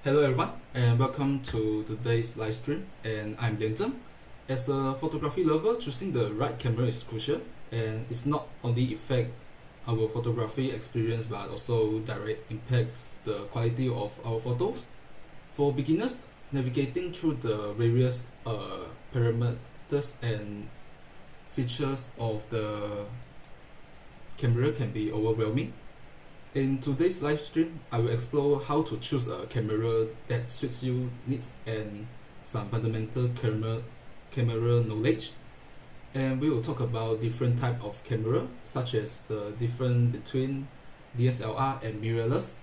Hello everyone and welcome to today's live stream, and I'm LimLianZheng. As a photography lover, choosing the right camera is crucial, and it's not only affect our photography experience but also direct impacts the quality of our photos. For beginners, navigating through the various parameters and features of the camera can be overwhelming. In today's live stream, I will explore how to choose a camera that suits your needs and some fundamental camera knowledge. And we will talk about different type of camera, such as the difference between DSLR and mirrorless,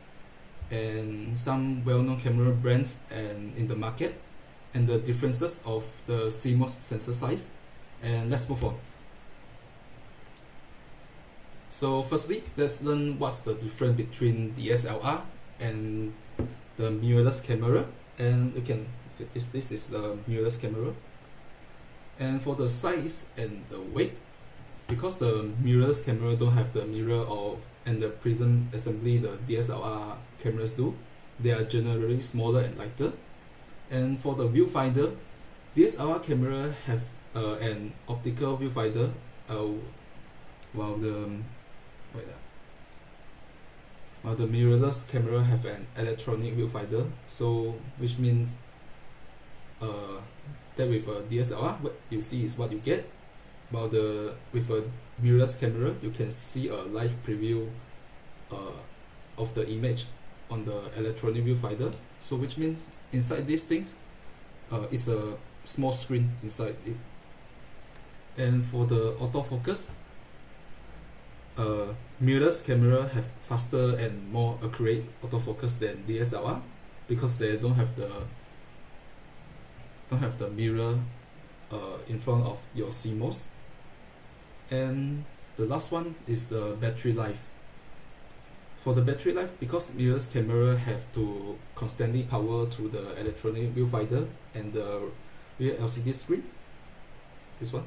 and some well-known camera brands and in the market, and the differences of the CMOS sensor size. And let's move on. So firstly, let's learn what's the difference between DSLR and the mirrorless camera. And you can, this is the mirrorless camera. And for the size and the weight, because the mirrorless camera don't have the mirror and the prism assembly the DSLR cameras do, they are generally smaller and lighter. And for the viewfinder, DSLR camera have an optical viewfinder, while the mirrorless camera have an electronic viewfinder. So which means that with a DSLR, what you see is what you get, while with a mirrorless camera you can see a live preview of the image on the electronic viewfinder. So which means inside these things, it's a small screen inside it. And for the autofocus, mirrorless camera have faster and more accurate autofocus than DSLR, because they don't have the mirror in front of your CMOS. And the last one is the battery life. For the battery life, because mirrorless camera have to constantly power to the electronic viewfinder and the rear LCD screen, this one,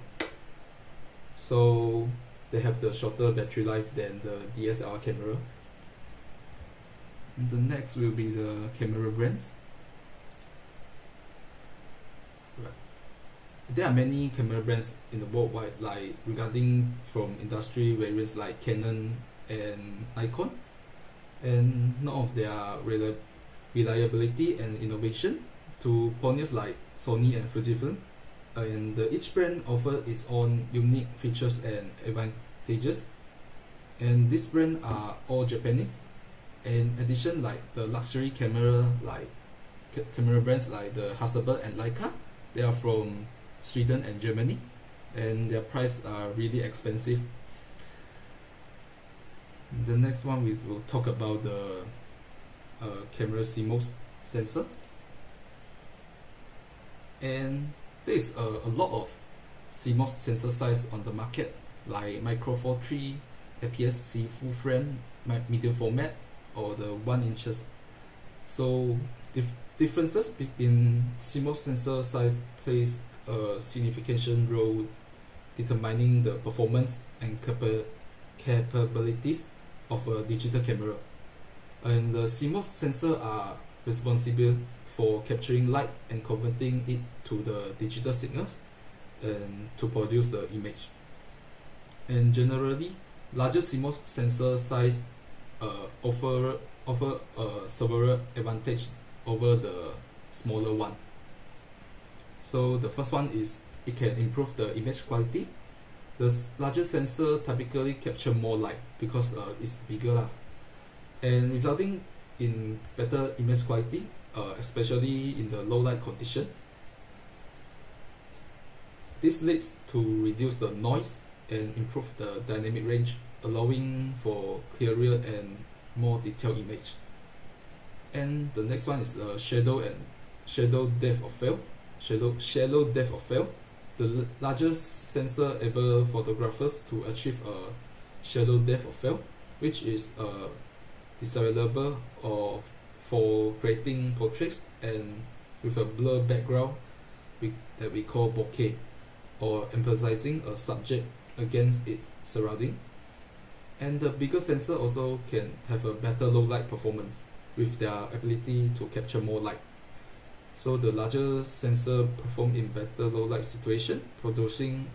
so they have the shorter battery life than the DSLR camera. And the next will be the camera brands. Right. There are many camera brands in the worldwide, like regarding from industry variants like Canon and Nikon, and none of their reliability and innovation to pioneers like Sony and Fujifilm. And each brand offers its own unique features and advantages, and these brands are all Japanese. In addition, like the luxury camera camera brands like the Hasselblad and Leica, they are from Sweden and Germany, and their price are really expensive. The next one, we will talk about the camera CMOS sensor. And there is a lot of CMOS sensor size on the market, like Micro Four 3, APS-C full frame, medium format, or the 1 inches. So differences between CMOS sensor size plays a significant role determining the performance and capabilities of a digital camera. And the CMOS sensor are responsible for capturing light and converting it to the digital signals and to produce the image. And generally, larger CMOS sensor size offer several advantages over the smaller one. So the first one is it can improve the image quality. The larger sensor typically capture more light because it's bigger, and resulting in better image quality, especially in the low light condition. This leads to reduce the noise and improve the dynamic range, allowing for clearer and more detailed image. And the next one is shallow depth of field. Shallow depth of field. The larger sensor able photographers to achieve a shallow depth of field, which is desirable for creating portraits and with a blur background that we call bokeh, or emphasizing a subject against its surrounding. And the bigger sensor also can have a better low light performance. with their ability to capture more light. So the larger sensor perform in better low light situation, producing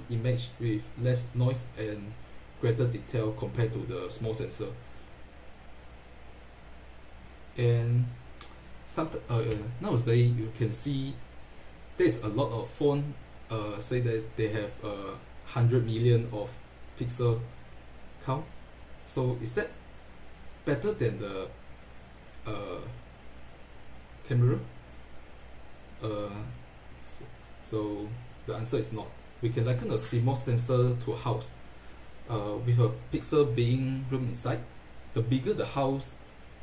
image with less noise and greater detail compared to the small sensor. And nowadays you can see there's a lot of phone say that they have 100 million of pixel count. So is that better than the camera? So the answer is not. We can liken a CMOS sensor to a house, with a pixel being room inside. The bigger the house,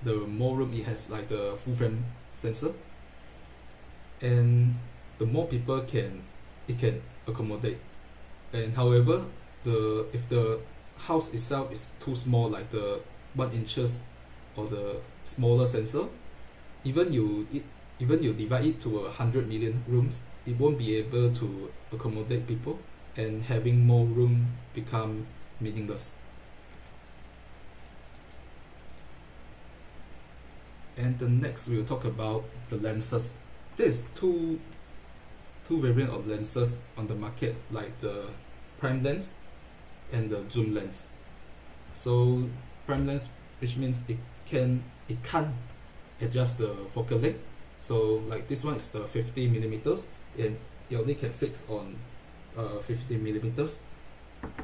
the more room it has, like the full frame sensor, and the more people it can accommodate. And however, if the house itself is too small, like the 1 inches or the smaller sensor, even you divide it to 100 million rooms, it won't be able to accommodate people, and having more room become meaningless. And the next we will talk about the lenses. There's two variants of lenses on the market, like the prime lens and the zoom lens. So prime lens, which means it can't adjust the focal length. So like this one is the 50 millimeters, and it only can fix on 50 millimeters.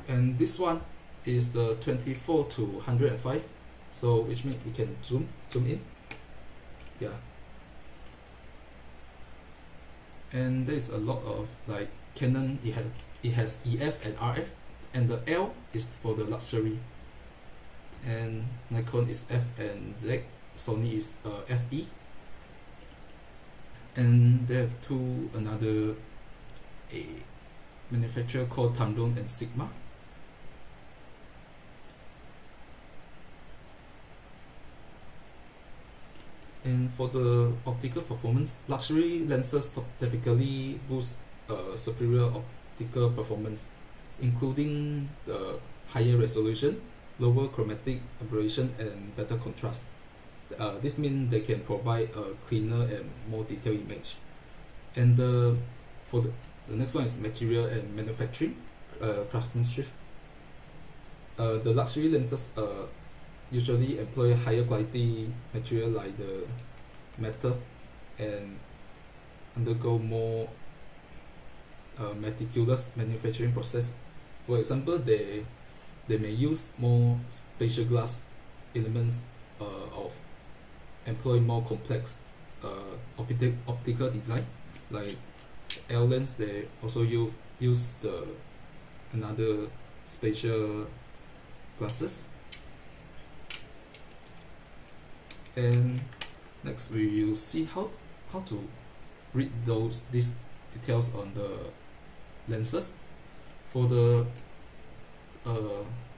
And this one is the 24 to 105, so which means it can zoom in. Yeah. And there's a lot of, like Canon, it has EF and RF, and the L is for the luxury, and Nikon is F and Z, Sony is FE, and they have another manufacturer called Tamron and Sigma. And for the optical performance, luxury lenses typically boost superior optical performance, including the higher resolution, lower chromatic aberration, and better contrast. This means they can provide a cleaner and more detailed image. And for the next one is material and manufacturing, craftsmanship. The luxury lenses usually employ higher quality material like the metal, and undergo more meticulous manufacturing process. For example, they may use more spatial glass elements, of employ more complex optical design. Like L lens, they also use another spatial glasses. And next we will see how to read these details on the lenses. For the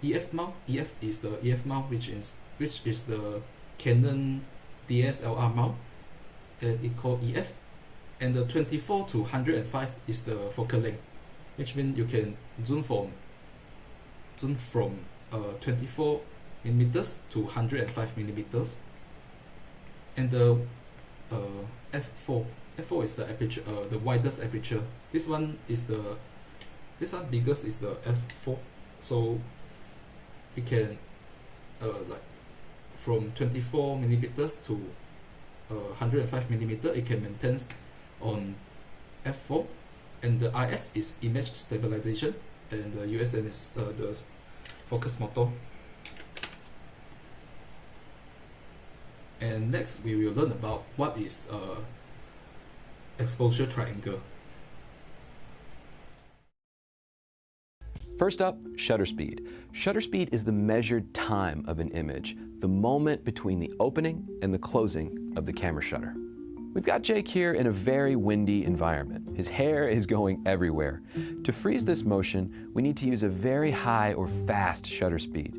EF mount, EF is the EF mount, which is the Canon DSLR mount, and it called EF. And the 24 to 105 is the focal length, which means you can zoom from 24 millimeters to 105 millimeters. And the f4 is the aperture, the widest aperture. This one biggest is the f4. So we can like from 24 millimeters to 105 millimeter, it can maintain on f4. And the IS is image stabilization, and the USN is the focus motor. And next we will learn about what is exposure triangle. First up, shutter speed. Shutter speed is the measured time of an image, the moment between the opening and the closing of the camera shutter. We've got Jake here in a very windy environment. His hair is going everywhere. To freeze this motion, we need to use a very high or fast shutter speed.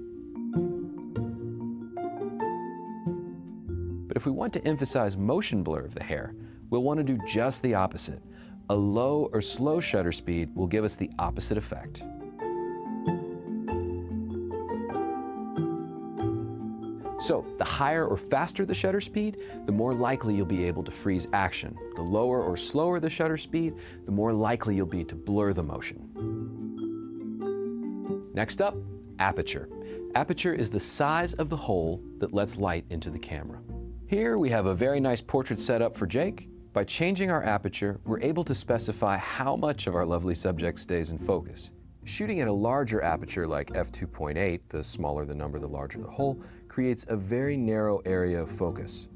But if we want to emphasize motion blur of the hair, we'll want to do just the opposite. A low or slow shutter speed will give us the opposite effect. So the higher or faster the shutter speed, the more likely you'll be able to freeze action. The lower or slower the shutter speed, the more likely you'll be to blur the motion. Next up, aperture. Aperture is the size of the hole that lets light into the camera. Here we have a very nice portrait setup for Jake. By changing our aperture, we're able to specify how much of our lovely subject stays in focus. Shooting at a larger aperture like f2.8, the smaller the number, the larger the hole, creates a very narrow area of focus.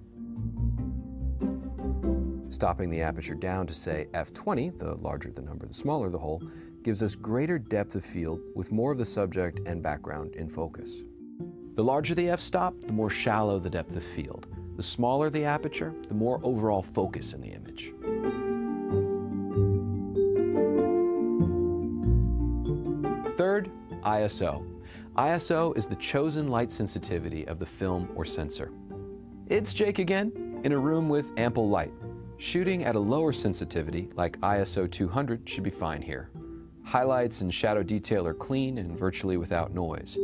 Stopping the aperture down to say f20, the larger the number, the smaller the hole, gives us greater depth of field with more of the subject and background in focus. The larger the f-stop, the more shallow the depth of field. The smaller the aperture, the more overall focus in the image. Third, ISO. ISO is the chosen light sensitivity of the film or sensor. It's Jake again, in a room with ample light. Shooting at a lower sensitivity, like ISO 200, should be fine here. Highlights and shadow detail are clean and virtually without noise.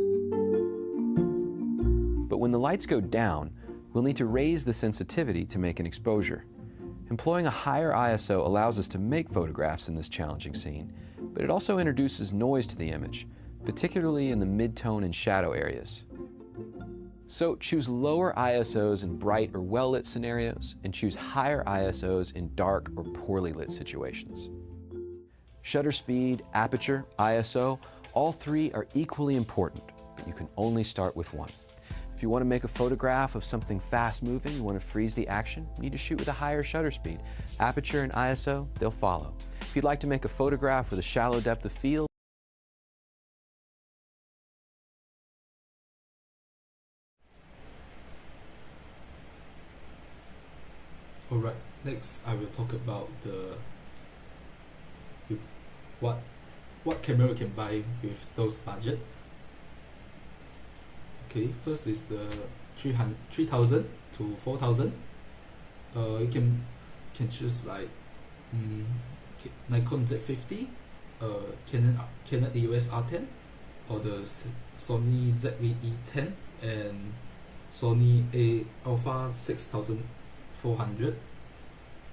But when the lights go down, we'll need to raise the sensitivity to make an exposure. Employing a higher ISO allows us to make photographs in this challenging scene, but it also introduces noise to the image, particularly in the mid-tone and shadow areas. So choose lower ISOs in bright or well-lit scenarios, and choose higher ISOs in dark or poorly lit situations. Shutter speed, aperture, ISO, all three are equally important, but you can only start with one. If you want to make a photograph of something fast-moving, you want to freeze the action, you need to shoot with a higher shutter speed. Aperture and ISO, they'll follow. If you'd like to make a photograph with a shallow depth of field, Alright, next I will talk about what camera you can buy with those budget. Okay, first is the 3,000 to 4,000. You can choose like Nikon Z50, Canon EOS R10, or the Sony ZV-E10 and Sony A Alpha 6400.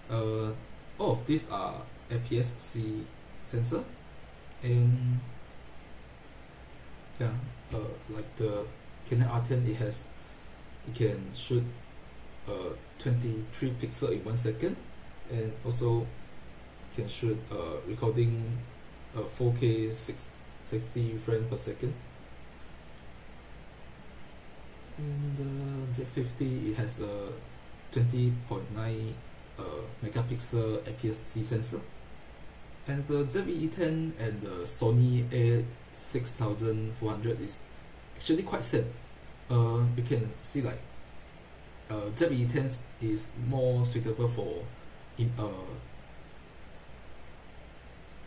All of these are APS-C sensor, and yeah, like the Canon R10, it can shoot 23 pixels in 1 second, and also can shoot recording 4K 60 frames per second. And the Z50, it has a 20.9 megapixel APS-C sensor, and the ZV-E10 and the Sony A6400 is actually quite same. You can see like ZV-E10 is more suitable for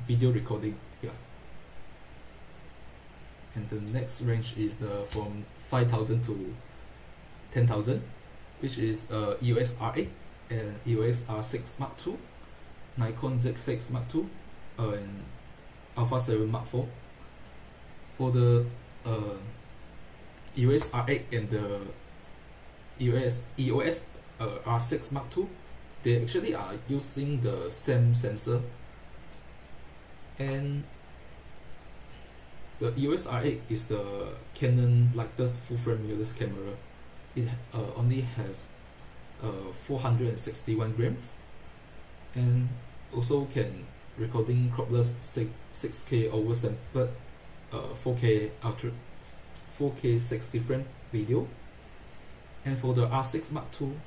video recording. Yeah. And the next range is from 5,000 to 10,000, which is EOS R8 and EOS R6 Mark II, Nikon Z6 Mark II, and Alpha 7 Mark IV. For the EOS R8 and the EOS R6 Mark II, they actually are using the same sensor, and the EOS R8 is the Canon lightest full-frame mirrorless camera. It only has 461 grams, and also can recording cropless 6K oversampled 4K 60 frame video. And for the R6 Mark II,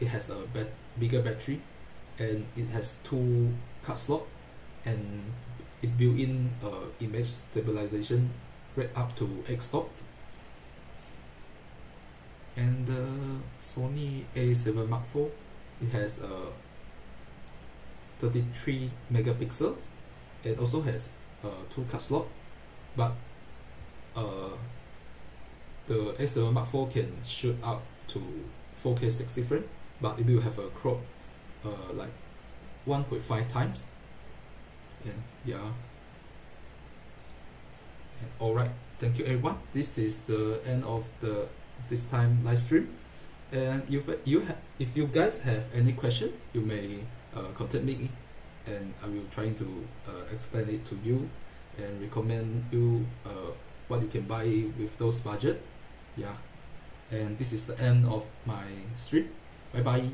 it has a bigger battery, and it has 2 card slot, and it built-in image stabilization rate up to x-stop. And the Sony A7 Mark IV, it has 33 megapixels, and also has 2 card slot, but the A7 Mark IV can shoot up to 4K 60 frame, but it will have a crop like 1.5 times. And yeah. And alright, thank you everyone. This is the end of the this time live stream. And if you guys have any question, you may contact me, and I will try to explain it to you and recommend you what you can buy with those budget. Yeah, and this is the end of my stream. Bye bye.